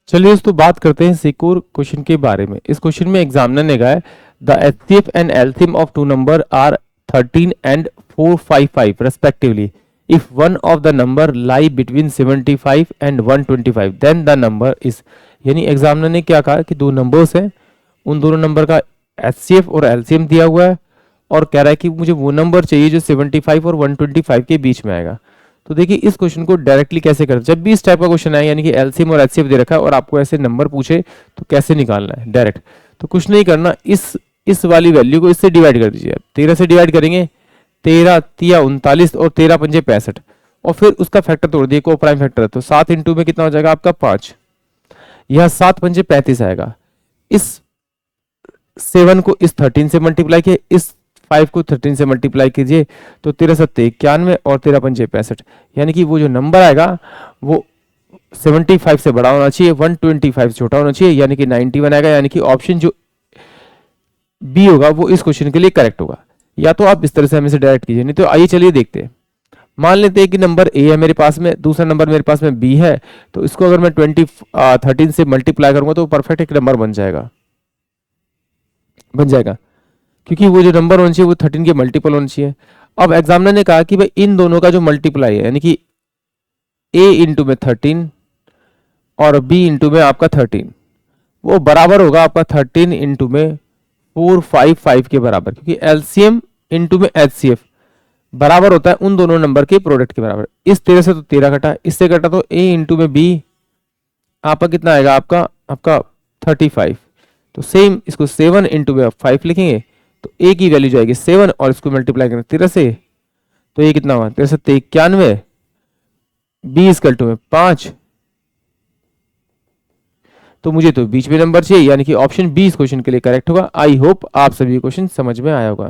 चलिए दोस्तों बात करते हैं एक और क्वेश्चन के बारे में। इस क्वेश्चन में एग्जामिनर ने कहा है the HCF and LCM of two number are 13 and 455 respectively. If one of the number lie between 75 and 125 then the number is. यानी एग्जामिनर ने क्या कहा कि दो नंबर्स हैं, उन दोनों नंबर का एचसीएफ और एलसीएम दिया हुआ है और कह रहा है कि मुझे वो नंबर चाहिए जो 75 और 125 के बीच में आएगा। तो देखिए इस क्वेश्चन को डायरेक्टली कैसे करते हैं। जब भी इस टाइप का क्वेश्चन आए यानी कि एलसीएम और एचसीएफ दे रखा है और आपको ऐसे नंबर पूछे तो कैसे निकालना है डायरेक्ट, तो कुछ नहीं करना, इस वाली वैल्यू को इससे डिवाइड कर दीजिए। 13 से डिवाइड करेंगे, 13 तिया 39 और 13 पंजे 65 और फिर उसका फैक्टर तोड़ दिए, को प्राइम फैक्टर है तो 7 इंटू में कितना हो जाएगा आपका 5। यह 7 पंजे 35 आएगा। इस 7 को इस 13 से मल्टीप्लाई किए, इस 5 को 13 से मल्टीप्लाई कीजिए तो 13 सत्ते 91 और 13 पंजे 65। यानी कि वो जो नंबर आएगा वो 75 से बड़ा होना चाहिए, 125 से छोटा होना चाहिए, यानी कि 91 आएगा। यानी कि ऑप्शन जो बी होगा वो इस क्वेश्चन के लिए करेक्ट होगा। या तो आप इस तरह से हमें से डायरेक्ट कीजिए, नहीं तो आइए चलिए देखते हैं। मान लेते हैं कि नंबर ए है मेरे पास में, दूसरा नंबर मेरे पास में बी है, तो इसको अगर मैं 13 से मल्टीप्लाई करूंगा तो परफेक्ट एक नंबर बन जाएगा क्योंकि वो जो नंबर होना चाहिए वो 13 के मल्टीपल होना चाहिए। अब एग्जामिनर ने कहा कि भाई इन दोनों का जो मल्टीप्लाई है यानी कि a इंटू में 13 और b इंटू में आपका 13 वो बराबर होगा आपका 13 इंटू में 455 के बराबर, क्योंकि एलसीएम इंटू में एचसीएफ बराबर होता है उन दोनों नंबर के प्रोडक्ट के बराबर। इस 13 से तो 13 कटा, इससे कटा तो a इंटू में b आपका कितना आएगा आपका 35। तो सेम इसको 7 इंटू में 5 लिखेंगे तो a की वैल्यू जाएगी 7 और इसको मल्टीप्लाई करें 13 से तो ये कितना हुआ 13 से 91, b इक्वल टू में 5। तो मुझे तो बीच में नंबर चाहिए यानी कि ऑप्शन बी इस क्वेश्चन के लिए करेक्ट होगा। आई होप आप सभी क्वेश्चन समझ में आया होगा।